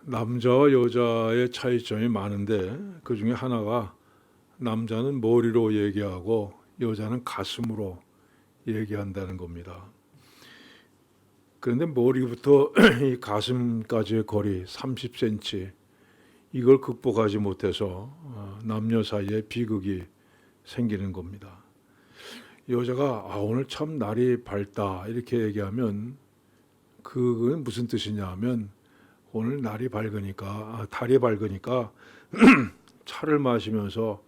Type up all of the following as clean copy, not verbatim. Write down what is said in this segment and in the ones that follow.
남자와 여자의 차이점이 많은데 그 중에 하나가 남자는 머리로 얘기하고 여자는 가슴으로 얘기한다는 겁니다. 그런데 머리부터 이 가슴까지의 거리 30cm 이걸 극복하지 못해서 남녀 사이에 비극이 생기는 겁니다. 여자가 오늘 참 날이 밝다 이렇게 얘기하면 그건 무슨 뜻이냐 하면 오늘 날이 밝으니까 달이 밝으니까 차를 마시면서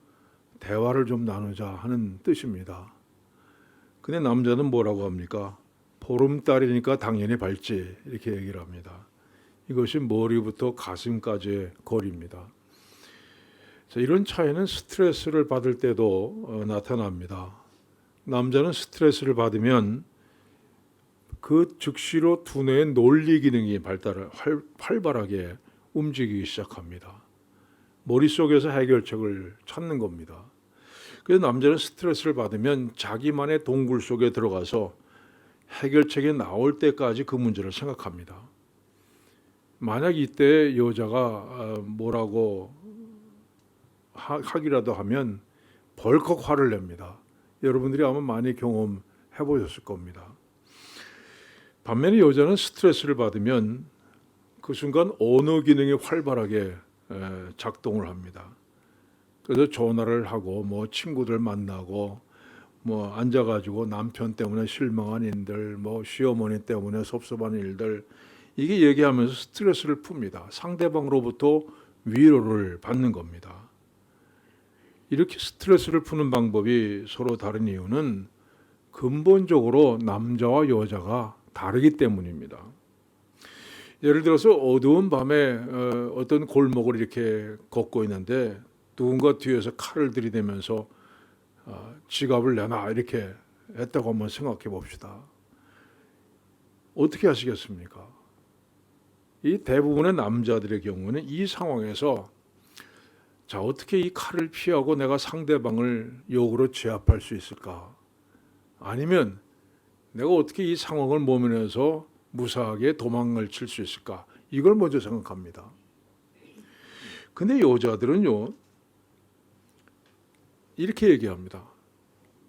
대화를 좀 나누자 하는 뜻입니다. 근데 남자는 뭐라고 합니까? 보름달이니까 당연히 밝지 이렇게 얘기를 합니다. 이것이 머리부터 가슴까지의 거리입니다. 자, 이런 차이는 스트레스를 받을 때도 나타납니다. 남자는 스트레스를 받으면 그 즉시로 두뇌의 논리 기능이 발달을 활발하게 움직이기 시작합니다. 머릿속에서 해결책을 찾는 겁니다. 그래서 남자는 스트레스를 받으면 자기만의 동굴 속에 들어가서 해결책이 나올 때까지 그 문제를 생각합니다. 만약 이때 여자가 뭐라고 하기라도 하면 벌컥 화를 냅니다. 여러분들이 아마 많이 경험해 보셨을 겁니다. 반면에 여자는 스트레스를 받으면 그 순간 언어 기능이 활발하게 작동을 합니다. 그래서 전화를 하고 뭐 친구들 만나고 뭐 앉아가지고 남편 때문에 실망한 일들, 뭐 시어머니 때문에 섭섭한 일들 이게 얘기하면서 스트레스를 풉니다. 상대방으로부터 위로를 받는 겁니다. 이렇게 스트레스를 푸는 방법이 서로 다른 이유는 근본적으로 남자와 여자가 다르기 때문입니다. 예를 들어서 어두운 밤에 어떤 골목을 이렇게 걷고 있는데 누군가 뒤에서 칼을 들이대면서 지갑을 내놔 이렇게 했다고 한번 생각해 봅시다. 어떻게 하시겠습니까? 이 대부분의 남자들의 경우는 이 상황에서 자, 어떻게 이 칼을 피하고 내가 상대방을 역으로 제압할 수 있을까? 아니면 내가 어떻게 이 상황을 모면해서 무사하게 도망을 칠 수 있을까? 이걸 먼저 생각합니다. 근데 여자들은요, 이렇게 얘기합니다.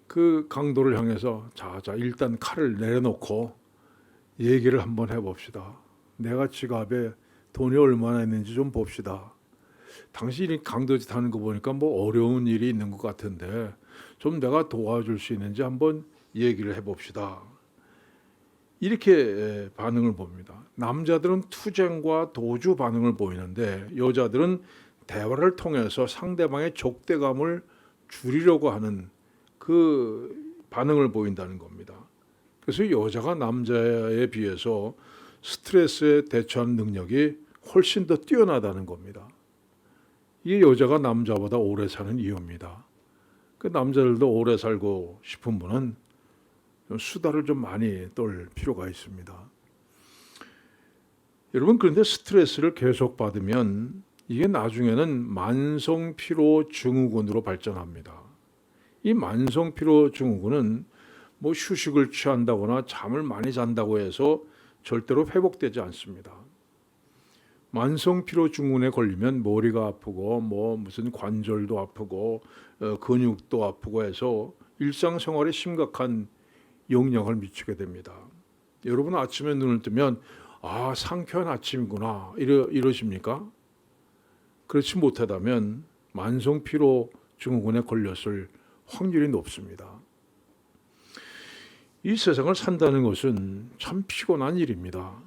그 강도를 향해서 자, 일단 칼을 내려놓고 얘기를 한번 해봅시다. 내가 지갑에 돈이 얼마나 있는지 좀 봅시다. 당신이 강도짓 하는 거 보니까 뭐 어려운 일이 있는 것 같은데 좀 내가 도와줄 수 있는지 한번 얘기를 해봅시다. 이렇게 반응을 봅니다. 남자들은 투쟁과 도주 반응을 보이는데 여자들은 대화를 통해서 상대방의 적대감을 줄이려고 하는 그 반응을 보인다는 겁니다. 그래서 여자가 남자에 비해서 스트레스에 대처하는 능력이 훨씬 더 뛰어나다는 겁니다. 이게 여자가 남자보다 오래 사는 이유입니다. 그 남자들도 오래 살고 싶은 분은 수다를 좀 많이 떨 필요가 있습니다. 여러분, 그런데 스트레스를 계속 받으면 이게 나중에는 만성 피로 증후군으로 발전합니다. 이 만성 피로 증후군은 뭐 휴식을 취한다거나 잠을 많이 잔다고 해서 절대로 회복되지 않습니다. 만성 피로 증후군에 걸리면 머리가 아프고 뭐 무슨 관절도 아프고 근육도 아프고 해서 일상생활에 심각한 영향을 미치게 됩니다. 여러분 아침에 눈을 뜨면 상쾌한 아침이구나 이러십니까? 그렇지 못하다면 만성 피로 증후군에 걸렸을 확률이 높습니다. 이 세상을 산다는 것은 참 피곤한 일입니다.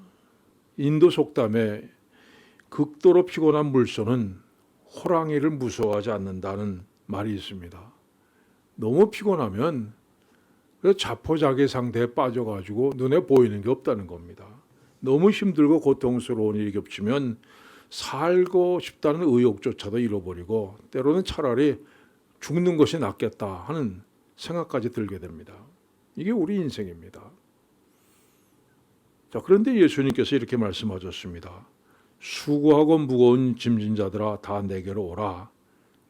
인도 속담에 극도로 피곤한 물소는 호랑이를 무서워하지 않는다는 말이 있습니다. 너무 피곤하면 자포자기 상태에 빠져가지고 눈에 보이는 게 없다는 겁니다. 너무 힘들고 고통스러운 일이 겹치면 살고 싶다는 의욕조차도 잃어버리고 때로는 차라리 죽는 것이 낫겠다 하는 생각까지 들게 됩니다. 이게 우리 인생입니다. 자, 그런데 예수님께서 이렇게 말씀하셨습니다. 수고하고 무거운 짐진 자들아 다 내게로 오라.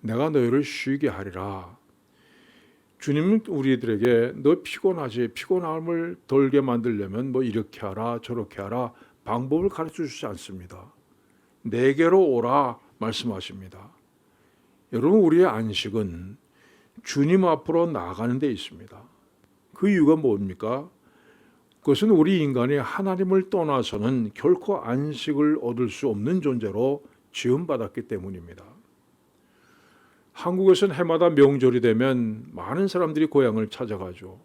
내가 너희를 쉬게 하리라. 주님은 우리들에게 너 피곤하지? 피곤함을 덜게 만들려면 뭐 이렇게 하라 저렇게 하라 방법을 가르쳐 주지 않습니다. 내게로 오라 말씀하십니다. 여러분, 우리의 안식은 주님 앞으로 나아가는 데 있습니다. 그 이유가 뭡니까? 그것은 우리 인간이 하나님을 떠나서는 결코 안식을 얻을 수 없는 존재로 지음받았기 때문입니다. 한국에서는 해마다 명절이 되면 많은 사람들이 고향을 찾아가죠.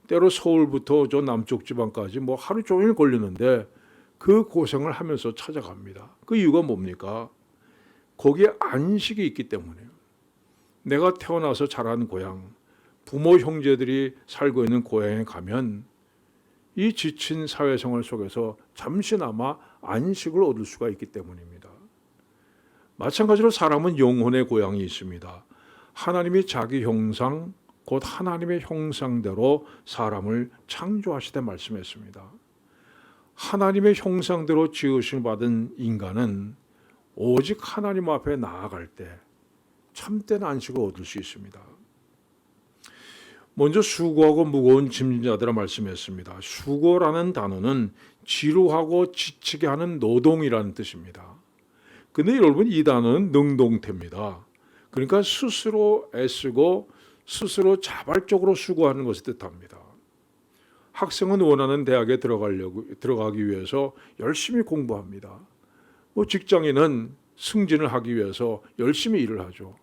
때로 서울부터 저 남쪽 지방까지 하루 종일 걸리는데 그 고생을 하면서 찾아갑니다. 그 이유가 뭡니까? 거기에 안식이 있기 때문이에요. 내가 태어나서 자란 고향, 부모 형제들이 살고 있는 고향에 가면 이 지친 사회생활 속에서 잠시나마 안식을 얻을 수가 있기 때문입니다. 마찬가지로 사람은 영혼의 고향이 있습니다. 하나님이 자기 형상, 곧 하나님의 형상대로 사람을 창조하시되 말씀했습니다. 하나님의 형상대로 지으심 받은 인간은 오직 하나님 앞에 나아갈 때 참된 안식을 얻을 수 있습니다. 먼저 수고하고 무거운 짐진 자들아 말씀했습니다. 수고라는 단어는 지루하고 지치게 하는 노동이라는 뜻입니다. 근데 여러분, 이 단어는 능동태입니다. 그러니까 스스로 애쓰고 스스로 자발적으로 수고하는 것을 뜻합니다. 학생은 원하는 대학에 들어가기 위해서 열심히 공부합니다. 직장인은 승진을 하기 위해서 열심히 일을 하죠.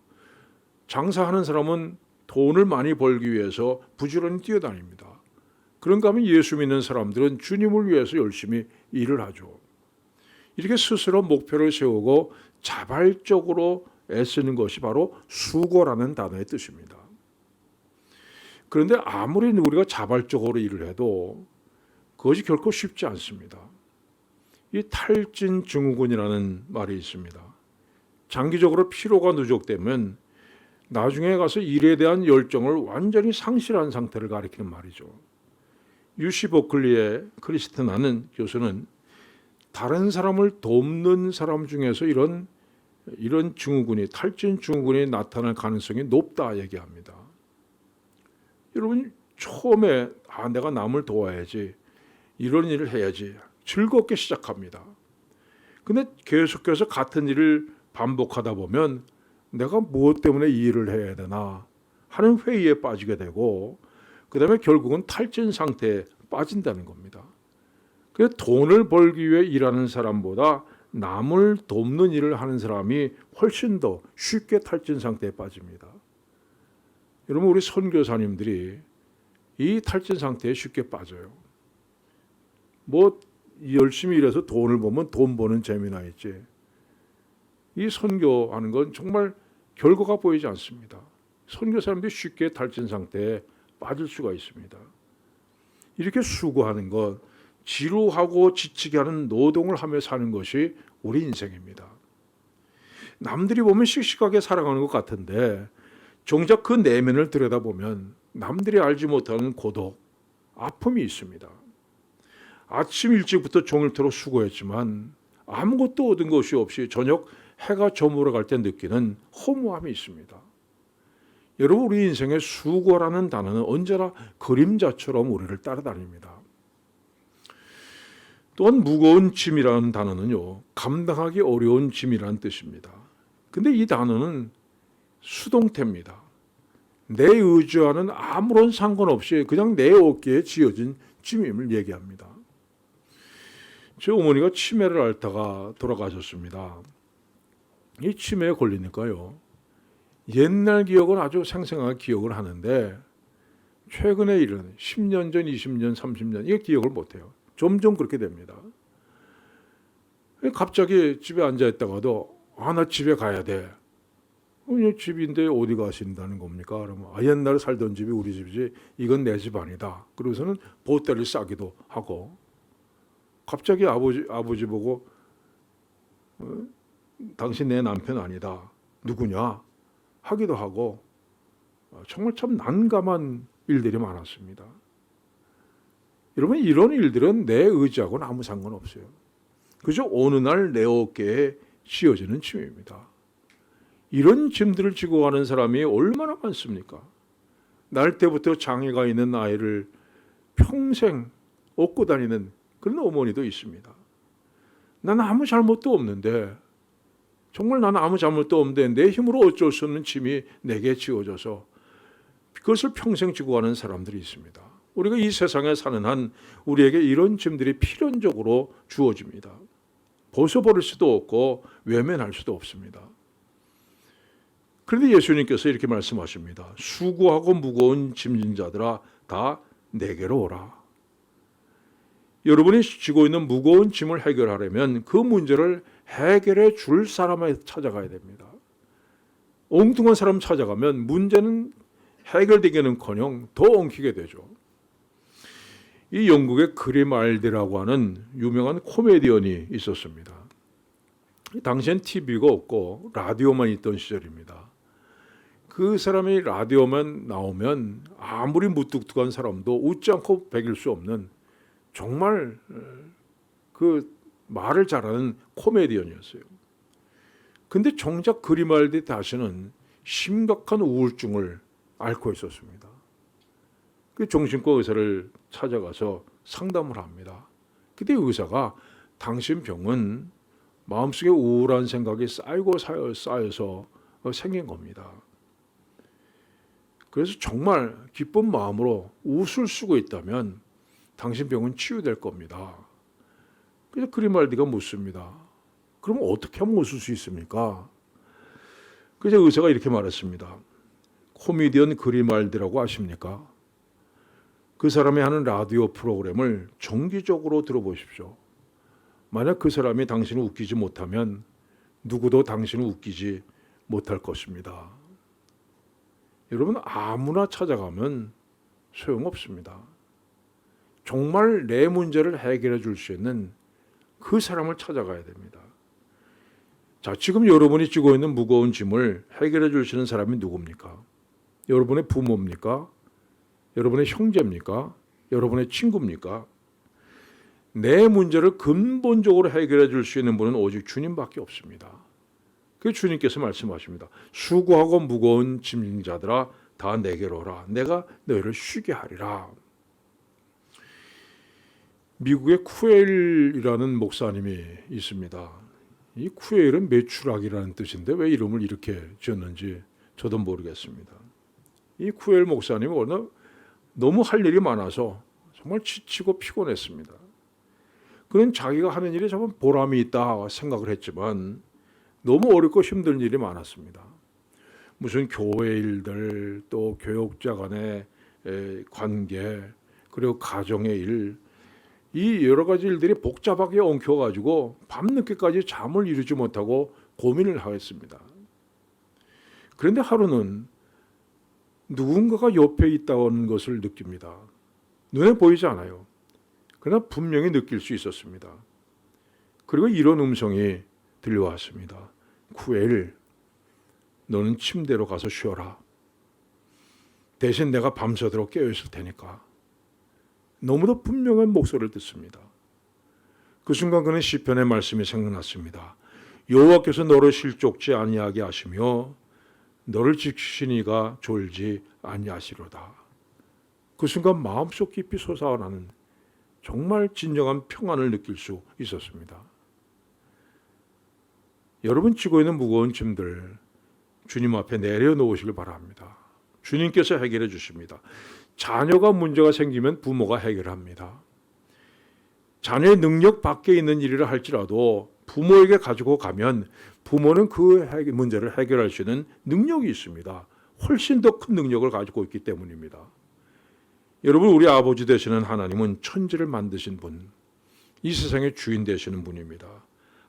장사하는 사람은 돈을 많이 벌기 위해서 부지런히 뛰어다닙니다. 그런가 하면 예수 믿는 사람들은 주님을 위해서 열심히 일을 하죠. 이렇게 스스로 목표를 세우고 자발적으로 애쓰는 것이 바로 수고라는 단어의 뜻입니다. 그런데 아무리 우리가 자발적으로 일을 해도 그것이 결코 쉽지 않습니다. 이 탈진증후군이라는 말이 있습니다. 장기적으로 피로가 누적되면 나중에 가서 일에 대한 열정을 완전히 상실한 상태를 가리키는 말이죠. UC 버클리의 크리스티나는 교수는 다른 사람을 돕는 사람 중에서 이런 증후군이, 탈진 증후군이 나타날 가능성이 높다 얘기합니다. 여러분, 처음에 내가 남을 도와야지, 이런 일을 해야지 즐겁게 시작합니다. 근데 계속해서 같은 일을 반복하다 보면 내가 무엇 때문에 이 일을 해야 되나 하는 회의에 빠지게 되고, 그 다음에 결국은 탈진 상태에 빠진다는 겁니다. 그래서 돈을 벌기 위해 일하는 사람보다 남을 돕는 일을 하는 사람이 훨씬 더 쉽게 탈진 상태에 빠집니다. 여러분, 우리 선교사님들이 이 탈진 상태에 쉽게 빠져요. 열심히 일해서 돈을 벌면 돈 버는 재미나 있지, 이 선교하는 건 정말 결과가 보이지 않습니다. 선교사님들이 쉽게 탈진 상태에 빠질 수가 있습니다. 이렇게 수고하는 것, 지루하고 지치게 하는 노동을 하며 사는 것이 우리 인생입니다. 남들이 보면 씩씩하게 살아가는 것 같은데 정작 그 내면을 들여다보면 남들이 알지 못하는 고독, 아픔이 있습니다. 아침 일찍부터 종일토록 수고했지만 아무것도 얻은 것이 없이 저녁 해가 저물어 갈 때 느끼는 허무함이 있습니다. 여러분, 우리 인생의 수고라는 단어는 언제나 그림자처럼 우리를 따라다닙니다. 또한 무거운 짐이라는 단어는요, 감당하기 어려운 짐이라는 뜻입니다. 근데 이 단어는 수동태입니다. 내 의지와는 아무런 상관없이 그냥 내 어깨에 지어진 짐임을 얘기합니다. 제 어머니가 치매를 앓다가 돌아가셨습니다. 이 치매에 걸리니까요, 옛날 기억은 아주 생생하게 기억을 하는데 최근의 일은 10년 전, 20년, 30년 이게 기억을 못해요. 점점 그렇게 됩니다. 갑자기 집에 앉아있다가도 나 집에 가야 돼. 집인데 어디 가신다는 겁니까? 그러면 옛날에 살던 집이 우리 집이지 이건 내 집 아니다. 그러고서는 보따리를 싸기도 하고, 갑자기 아버지 보고 당신 내 남편 아니다. 누구냐? 하기도 하고, 정말 참 난감한 일들이 많았습니다. 여러분, 이런 일들은 내 의지하고는 아무 상관없어요. 그저 어느 날 내 어깨에 씌워지는 짐입니다. 이런 짐들을 지고 가는 사람이 얼마나 많습니까? 날 때부터 장애가 있는 아이를 평생 업고 다니는 그런 어머니도 있습니다. 나는 아무 잘못도 없는데, 정말 나는 아무 잘못도 없는데 내 힘으로 어쩔 수 없는 짐이 내게 지어져서 그것을 평생 지고 가는 사람들이 있습니다. 우리가 이 세상에 사는 한 우리에게 이런 짐들이 필연적으로 주어집니다. 벗어버릴 수도 없고 외면할 수도 없습니다. 그런데 예수님께서 이렇게 말씀하십니다. 수고하고 무거운 짐진 자들아 다 내게로 오라. 여러분이 지고 있는 무거운 짐을 해결하려면 그 문제를 해결해 줄 사람을 찾아가야 됩니다. 엉뚱한 사람 찾아가면 문제는 해결되기는커녕 더 엉키게 되죠. 이 영국의 그리말디라고 하는 유명한 코미디언이 있었습니다. 당시엔 TV가 없고 라디오만 있던 시절입니다. 그 사람이 라디오만 나오면 아무리 무뚝뚝한 사람도 웃지 않고 배길 수 없는 정말 그 말을 잘하는 코미디언이었어요. 근데 정작 그리말디 다시는 심각한 우울증을 앓고 있었습니다. 그 정신과 의사를 찾아가서 상담을 합니다. 그때 의사가 당신 병은 마음속에 우울한 생각이 쌓여서 생긴 겁니다. 그래서 정말 기쁜 마음으로 웃을 수가 있다면 당신 병은 치유될 겁니다. 그래서 그리말디가 묻습니다. 그럼 어떻게 하면 웃을 수 있습니까? 그래서 의사가 이렇게 말했습니다. 코미디언 그리말디라고 아십니까? 그 사람이 하는 라디오 프로그램을 정기적으로 들어보십시오. 만약 그 사람이 당신을 웃기지 못하면 누구도 당신을 웃기지 못할 것입니다. 여러분, 아무나 찾아가면 소용없습니다. 정말 내 문제를 해결해 줄 수 있는 그 사람을 찾아가야 됩니다. 자, 지금 여러분이 지고 있는 무거운 짐을 해결해 주시는 사람이 누굽니까? 여러분의 부모입니까? 여러분의 형제입니까? 여러분의 친구입니까? 내 문제를 근본적으로 해결해 줄 수 있는 분은 오직 주님밖에 없습니다. 그 주님께서 말씀하십니다. 수고하고 무거운 짐진 자들아 다 내게로 오라. 내가 너희를 쉬게 하리라. 미국의 쿠엘이라는 목사님이 있습니다. 이 쿠엘은 메추라기라는 뜻인데 왜 이름을 이렇게 지었는지 저도 모르겠습니다. 이 쿠엘 목사님이 너무 할 일이 많아서 정말 지치고 피곤했습니다. 그는 자기가 하는 일에 정말 보람이 있다 생각을 했지만 너무 어렵고 힘든 일이 많았습니다. 무슨 교회 일들, 또 교역자 간의 관계, 그리고 가정의 일, 이 여러 가지 일들이 복잡하게 엉켜가지고 밤늦게까지 잠을 이루지 못하고 고민을 하였습니다. 그런데 하루는 누군가가 옆에 있다는 것을 느낍니다. 눈에 보이지 않아요. 그러나 분명히 느낄 수 있었습니다. 그리고 이런 음성이 들려왔습니다. 쿠엘, 너는 침대로 가서 쉬어라. 대신 내가 밤새도록 깨어있을 테니까. 너무도 분명한 목소리를 듣습니다. 그 순간 그는 시편의 말씀이 생각났습니다. 여호와께서 너를 실족지 아니하게 하시며 너를 지키시니가 졸지 아니하시로다. 그 순간 마음속 깊이 솟아나는 정말 진정한 평안을 느낄 수 있었습니다. 여러분 지고 있는 무거운 짐들 주님 앞에 내려놓으시길 바랍니다. 주님께서 해결해 주십니다. 자녀가 문제가 생기면 부모가 해결합니다. 자녀의 능력 밖에 있는 일이라 할지라도 부모에게 가지고 가면 부모는 그 문제를 해결할 수 있는 능력이 있습니다. 훨씬 더 큰 능력을 가지고 있기 때문입니다. 여러분, 우리 아버지 되시는 하나님은 천지를 만드신 분, 이 세상의 주인 되시는 분입니다.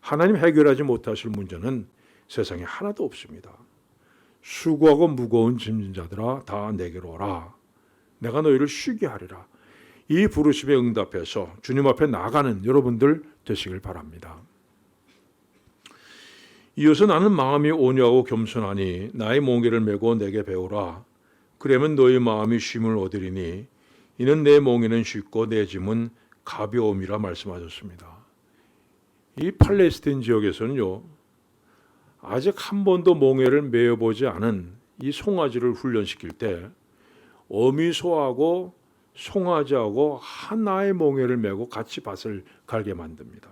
하나님 해결하지 못하실 문제는 세상에 하나도 없습니다. 수고하고 무거운 짐진 자들아 다 내게로 오라. 내가 너희를 쉬게 하리라. 이 부르심에 응답해서 주님 앞에 나가는 여러분들 되시길 바랍니다. 이어서 나는 마음이 온유하고 겸손하니 나의 몽에를 메고 내게 배우라. 그러면 너희 마음이 쉼을 얻으리니 이는 내 몽에는 쉽고 내 짐은 가벼움이라 말씀하셨습니다. 이 팔레스타인 지역에서는요, 아직 한 번도 몽에를 메어보지 않은 이 송아지를 훈련시킬 때 어미소하고 송아지하고 하나의 몽에를 메고 같이 밭을 갈게 만듭니다.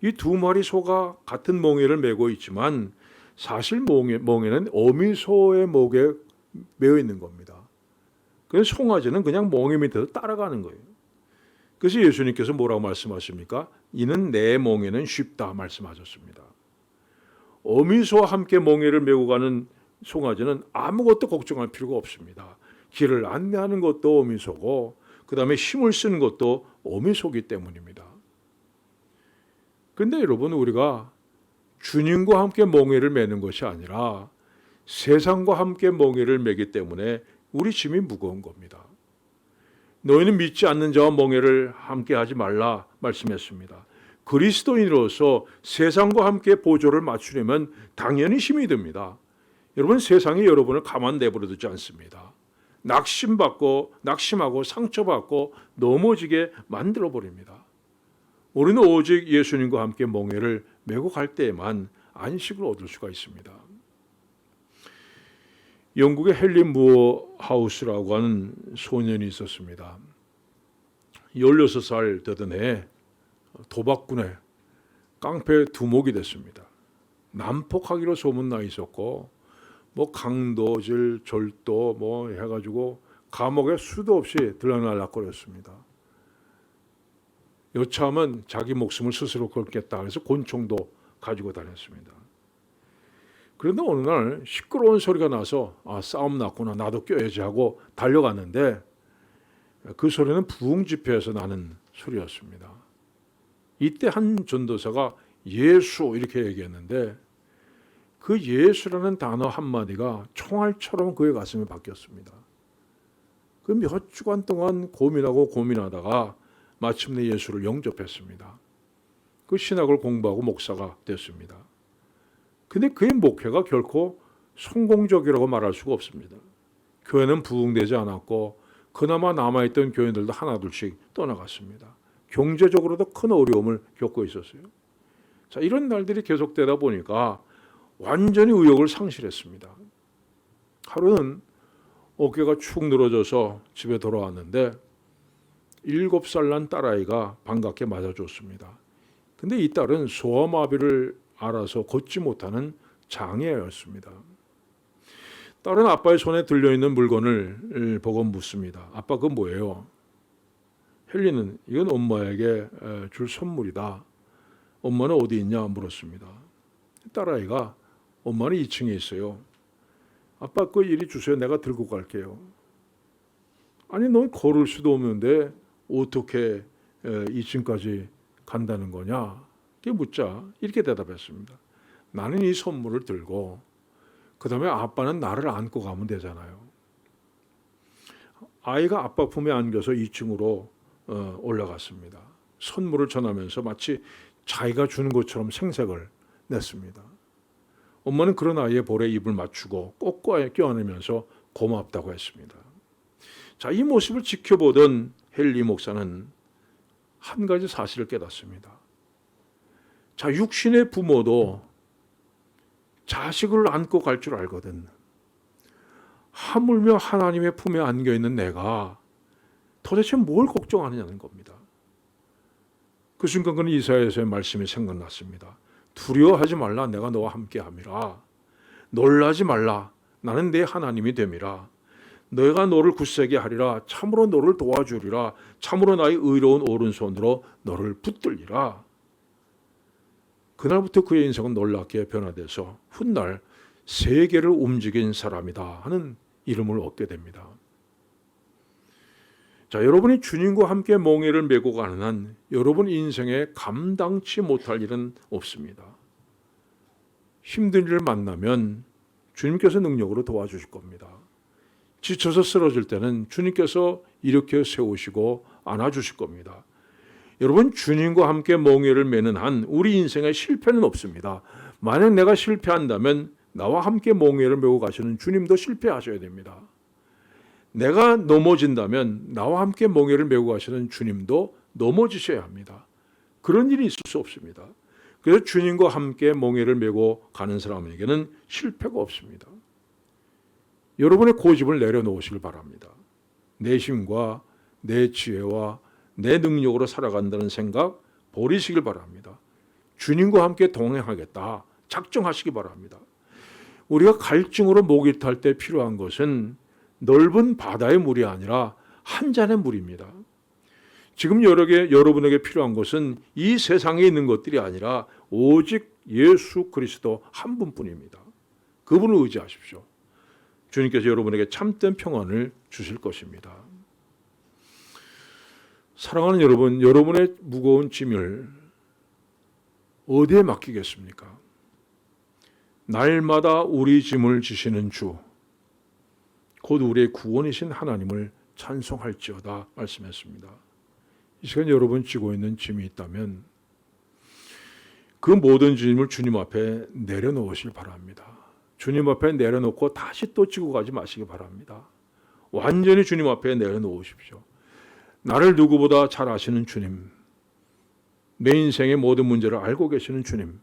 이 두 마리 소가 같은 멍에를 메고 있지만 사실 멍에는 어미소의 목에 메어 있는 겁니다. 그래서 송아지는 그냥 멍에 밑에서 따라가는 거예요. 그래서 예수님께서 뭐라고 말씀하십니까? 이는 내 멍에는 쉽다 말씀하셨습니다. 어미소와 함께 멍에를 메고 가는 송아지는 아무것도 걱정할 필요가 없습니다. 길을 안내하는 것도 어미소고 그 다음에 힘을 쓰는 것도 어미소기 때문입니다. 그런데 여러분, 우리가 주님과 함께 멍에를 메는 것이 아니라 세상과 함께 멍에를 메기 때문에 우리 짐이 무거운 겁니다. 너희는 믿지 않는 자와 멍에를 함께 하지 말라 말씀했습니다. 그리스도인으로서 세상과 함께 보조를 맞추려면 당연히 힘이 듭니다. 여러분, 세상이 여러분을 가만 내버려 두지 않습니다. 낙심하고 상처받고 넘어지게 만들어 버립니다. 우리는 오직 예수님과 함께 멍에를 메고 갈 때에만 안식을 얻을 수가 있습니다. 영국의 헨리 무어 하우스라고 하는 소년이 있었습니다. 16살 되던 해에 도박꾼의 깡패 두목이 됐습니다. 난폭하기로 소문나 있었고 뭐 강도질, 절도 뭐 해가지고 감옥에 수도 없이 들락날락거렸습니다. 여차하면 자기 목숨을 스스로 걸겠다 해서 권총도 가지고 다녔습니다. 그런데 어느 날 시끄러운 소리가 나서 싸움 났구나, 나도 껴야지 하고 달려갔는데 그 소리는 부흥 집회에서 나는 소리였습니다. 이때 한 전도사가 예수 이렇게 얘기했는데 그 예수라는 단어 한마디가 총알처럼 그의 가슴에 박혔습니다. 그 몇 주간 동안 고민하다가 마침내 예수를 영접했습니다. 그 신학을 공부하고 목사가 됐습니다. 근데 그의 목회가 결코 성공적이라고 말할 수가 없습니다. 교회는 부흥되지 않았고 그나마 남아있던 교인들도 하나둘씩 떠나갔습니다. 경제적으로도 큰 어려움을 겪고 있었어요. 자, 이런 날들이 계속되다 보니까 완전히 의욕을 상실했습니다. 하루는 어깨가 축 늘어져서 집에 돌아왔는데 7살 난 딸아이가 반갑게 맞아줬습니다. 근데 이 딸은 소아마비를 알아서 걷지 못하는 장애였습니다. 딸은 아빠의 손에 들려있는 물건을 보고 묻습니다. 아빠, 그건 뭐예요? 헨리는 이건 엄마에게 줄 선물이다. 엄마는 어디 있냐 물었습니다. 딸아이가 엄마는 2층에 있어요. 아빠, 그 이리 주세요. 내가 들고 갈게요. 아니, 넌 걸을 수도 없는데 어떻게 2층까지 간다는 거냐? 이렇게 묻자 이렇게 대답했습니다. 나는 이 선물을 들고 그 다음에 아빠는 나를 안고 가면 되잖아요. 아이가 아빠 품에 안겨서 2층으로 올라갔습니다. 선물을 전하면서 마치 자기가 주는 것처럼 생색을 냈습니다. 엄마는 그런 아이의 볼에 입을 맞추고 꼭 껴안으면서 고맙다고 했습니다. 자, 이 모습을 지켜보던 헨리 목사는 한 가지 사실을 깨닫습니다. 자, 육신의 부모도 자식을 안고 갈 줄 알거든. 하물며 하나님의 품에 안겨 있는 내가 도대체 뭘 걱정하느냐는 겁니다. 그 순간 그는 이사야서의 말씀이 생각났습니다. 두려워하지 말라, 내가 너와 함께함이라. 놀라지 말라, 나는 내 하나님이 됨이라. 내가 너를 굳세게 하리라. 참으로 너를 도와주리라. 참으로 나의 의로운 오른손으로 너를 붙들리라. 그날부터 그의 인생은 놀랍게 변화돼서 훗날 세계를 움직인 사람이다 하는 이름을 얻게 됩니다. 자, 여러분이 주님과 함께 멍에를 메고 가는 한 여러분 인생에 감당치 못할 일은 없습니다. 힘든 일을 만나면 주님께서 능력으로 도와주실 겁니다. 지쳐서 쓰러질 때는 주님께서 일으켜 세우시고 안아주실 겁니다. 여러분, 주님과 함께 멍에를 메는 한 우리 인생에 실패는 없습니다. 만약 내가 실패한다면 나와 함께 멍에를 메고 가시는 주님도 실패하셔야 됩니다. 내가 넘어진다면 나와 함께 멍에를 메고 가시는 주님도 넘어지셔야 합니다. 그런 일이 있을 수 없습니다. 그래서 주님과 함께 멍에를 메고 가는 사람에게는 실패가 없습니다. 여러분의 고집을 내려놓으시길 바랍니다. 내 힘과 내 지혜와 내 능력으로 살아간다는 생각 버리시길 바랍니다. 주님과 함께 동행하겠다 작정하시기 바랍니다. 우리가 갈증으로 목이 탈 때 필요한 것은 넓은 바다의 물이 아니라 한 잔의 물입니다. 지금 여러분에게 필요한 것은 이 세상에 있는 것들이 아니라 오직 예수 그리스도 한 분뿐입니다. 그분을 의지하십시오. 주님께서 여러분에게 참된 평안을 주실 것입니다. 사랑하는 여러분, 여러분의 무거운 짐을 어디에 맡기겠습니까? 날마다 우리 짐을 지시는 주, 곧 우리의 구원이신 하나님을 찬송할지어다 말씀했습니다. 이 시간 여러분 지고 있는 짐이 있다면 그 모든 짐을 주님 앞에 내려놓으실 바랍니다. 주님 앞에 내려놓고 다시 또 지고 가지 마시기 바랍니다. 완전히 주님 앞에 내려놓으십시오. 나를 누구보다 잘 아시는 주님, 내 인생의 모든 문제를 알고 계시는 주님,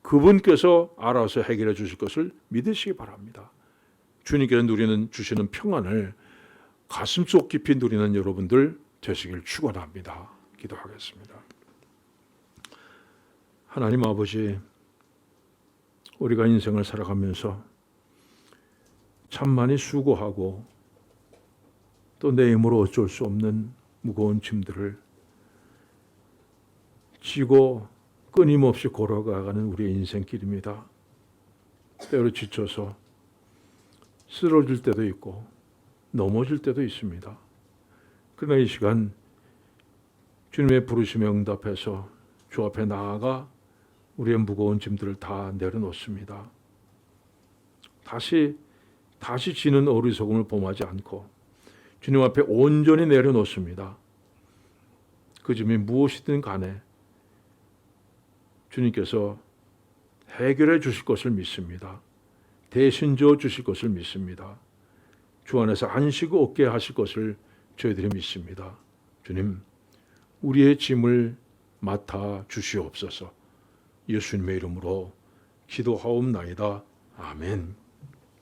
그분께서 알아서 해결해 주실 것을 믿으시기 바랍니다. 주님께서 주시는 평안을 가슴속 깊이 누리는 여러분들 되시길 축원합니다. 기도하겠습니다. 하나님 아버지, 우리가 인생을 살아가면서 참 많이 수고하고 또 내 힘으로 어쩔 수 없는 무거운 짐들을 지고 끊임없이 걸어가는 우리의 인생길입니다. 때로 지쳐서 쓰러질 때도 있고 넘어질 때도 있습니다. 그러나 이 시간 주님의 부르심에 응답해서 주 앞에 나아가 우리의 무거운 짐들을 다 내려놓습니다. 다시 지는 어리석음을 범하지 않고 주님 앞에 온전히 내려놓습니다. 그 짐이 무엇이든 간에 주님께서 해결해 주실 것을 믿습니다. 대신 져 주실 것을 믿습니다. 주 안에서 안식을 얻게 하실 것을 저희들이 믿습니다. 주님, 우리의 짐을 맡아 주시옵소서. 예수님의 이름으로 기도하옵나이다. 아멘.